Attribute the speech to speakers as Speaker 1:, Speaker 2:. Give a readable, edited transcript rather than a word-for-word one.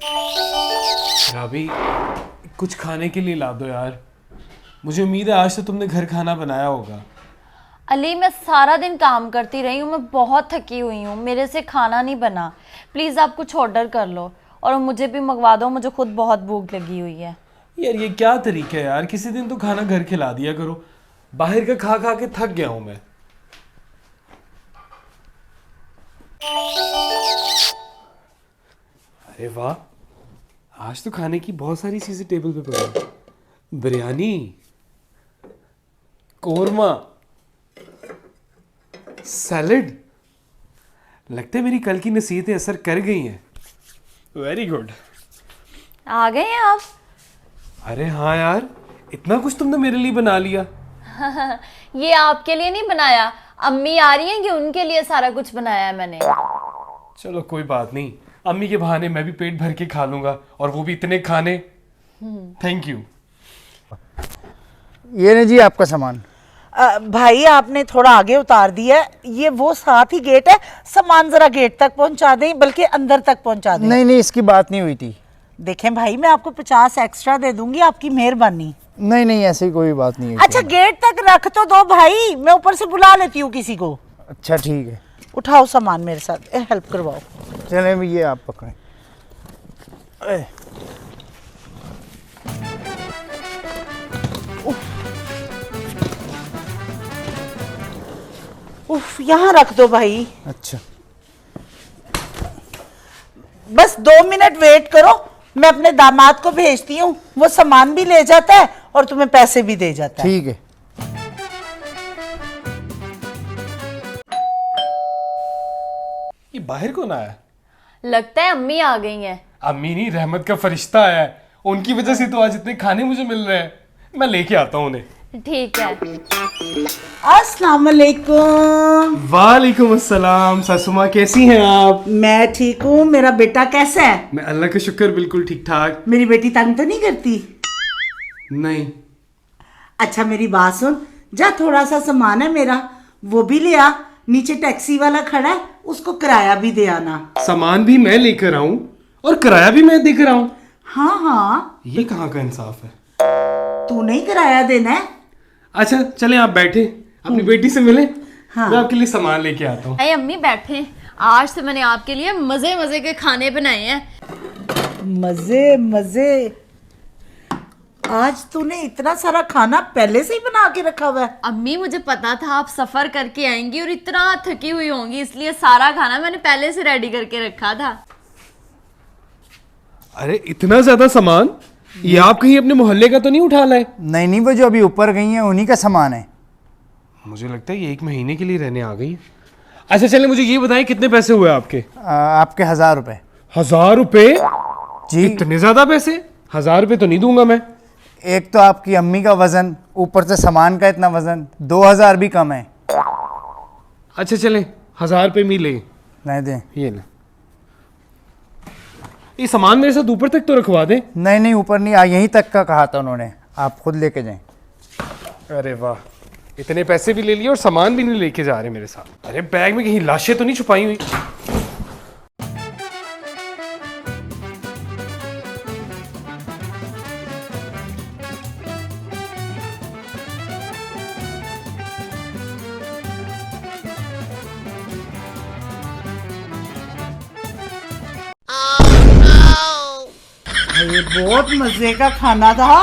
Speaker 1: राबी, कुछ खाने के लिए ला दो यार। मुझे उम्मीद है आज तो तुमने घर खाना बनाया होगा।
Speaker 2: अली, मैं सारा दिन काम करती रही हूँ, मैं बहुत थकी हुई हूँ, मेरे से खाना नहीं बना। प्लीज़ आप कुछ ऑर्डर कर लो और मुझे भी मंगवा दो, मुझे खुद बहुत भूख लगी हुई है।
Speaker 1: यार ये क्या तरीका है यार, किसी दिन तो खाना घर खिला दिया करो। बाहर का खा खा के थक गया हूं मैं। अरे वाह, आज तो खाने की बहुत सारी चीजें टेबल पे पड़ी हैं। बिरयानी, कोरमा, सैलेड। लगता है मेरी कल की नसीहतें असर कर गई हैं। Very good.
Speaker 2: आ गए हैं आप?
Speaker 1: अरे हाँ यार, इतना कुछ तुमने मेरे लिए बना लिया।
Speaker 2: ये आपके लिए नहीं बनाया, अम्मी आ रही हैं कि उनके लिए सारा कुछ बनाया है मैंने।
Speaker 1: चलो कोई बात नहीं, अम्मी के बहाने मैं भी पेट भर के खा लूंगा, और वो भी इतने खाने। Thank you.
Speaker 3: ये नहीं जी आपका सामान।
Speaker 4: भाई आपने थोड़ा आगे उतार दिया है, ये वो साथ ही गेट है, सामान जरा गेट तक पहुंचा दें, बल्कि अंदर तक पहुंचा दें।
Speaker 3: नहीं इसकी बात नहीं हुई थी।
Speaker 4: देखें भाई, मैं आपको 50 एक्स्ट्रा दे दूंगी, आपकी मेहरबानी।
Speaker 3: नहीं ऐसी कोई बात नहीं है।
Speaker 4: अच्छा गेट तक रख तो दो भाई, मैं ऊपर से बुला लेती हूँ किसी को।
Speaker 3: अच्छा ठीक है,
Speaker 4: उठाओ सामान मेरे साथ, हेल्प करवाओ।
Speaker 3: चले भी ये आप पकड़ें।
Speaker 4: उफ, यहाँ रख दो भाई।
Speaker 3: अच्छा
Speaker 4: बस 2 मिनट वेट करो, मैं अपने दामाद को भेजती हूँ, वो सामान भी ले जाता है और तुम्हें पैसे भी दे जाता है।
Speaker 3: ठीक है।
Speaker 1: ये बाहर कौन आया?
Speaker 2: लगता है अम्मी आ गई हैं।
Speaker 1: अम्मी नहीं, रहमत का फरिश्ता आया है। उनकी वजह से तो आज इतने खाने मुझे मिल रहे हैं। मैं लेके आता हूँ उन्हें।
Speaker 2: ठीक है।
Speaker 4: अस्सलाम वालेकुम।
Speaker 1: वालेकुम अस्सलाम। सासू माँ कैसी हैं आप?
Speaker 4: मैं ठीक हूँ, मेरा बेटा कैसा है?
Speaker 1: मैं अल्लाह का शुक्र बिल्कुल ठीक ठाक।
Speaker 4: मेरी बेटी तंग तो नहीं करती?
Speaker 1: नहीं।
Speaker 4: अच्छा मेरी बात सुन, जा थोड़ा सा सामान है मेरा, वो भी ले आ, नीचे टैक्सी वाला खड़ा है, उसको किराया भी दे आना।
Speaker 1: सामान भी मैं लेकर आऊं और किराया भी मैं देकर आऊं?
Speaker 4: हाँ
Speaker 1: ये कहाँ का इंसाफ है?
Speaker 4: तू नहीं किराया देना है।
Speaker 1: अच्छा चले, आप बैठे, अपनी बेटी से मिले।
Speaker 4: हाँ।
Speaker 1: मैं आपके लिए सामान लेके आता हूँ।
Speaker 2: अरे अम्मी बैठे, आज से मैंने आपके लिए मजे मजे के खाने बनाए हैं।
Speaker 4: मजे मजे, आज तूने इतना सारा खाना पहले से ही बना के रखा हुआ है?
Speaker 2: अम्मी मुझे पता था आप सफर करके आएंगी और इतना थकी हुई होंगी, इसलिए सारा खाना मैंने पहले से रेडी करके रखा था।
Speaker 1: अरे इतना ज्यादा सामान, ये आप कहीं अपने मोहल्ले का तो नहीं उठा लाए?
Speaker 3: नहीं वो जो अभी ऊपर गई हैं उन्हीं का सामान है।
Speaker 1: मुझे लगता है ये 1 महीने के लिए रहने आ गई है। अच्छा चले, मुझे ये बताएं कितने पैसे हुए आपके?
Speaker 3: आपके 1000 रुपए।
Speaker 1: 1000 रुपए?
Speaker 3: जी।
Speaker 1: इतने ज्यादा पैसे? 1000 रुपए तो नहीं दूंगा मैं।
Speaker 3: एक तो आपकी अम्मी का वजन, ऊपर से सामान का इतना वजन, 2000 भी कम है।
Speaker 1: अच्छा चले, 1000 रुपए मिले।
Speaker 3: नहीं दें।
Speaker 1: ये ले, ये सामान मेरे साथ ऊपर तक तो रखवा दे।
Speaker 3: नहीं ऊपर नहीं, यहीं तक का कहा था उन्होंने, आप खुद लेके जाएं।
Speaker 1: अरे वाह, इतने पैसे भी ले लिए और सामान भी नहीं लेके जा रहे मेरे साथ। अरे बैग में कहीं लाशें तो नहीं छुपाई हुई?
Speaker 4: ये बहुत मजे का खाना था।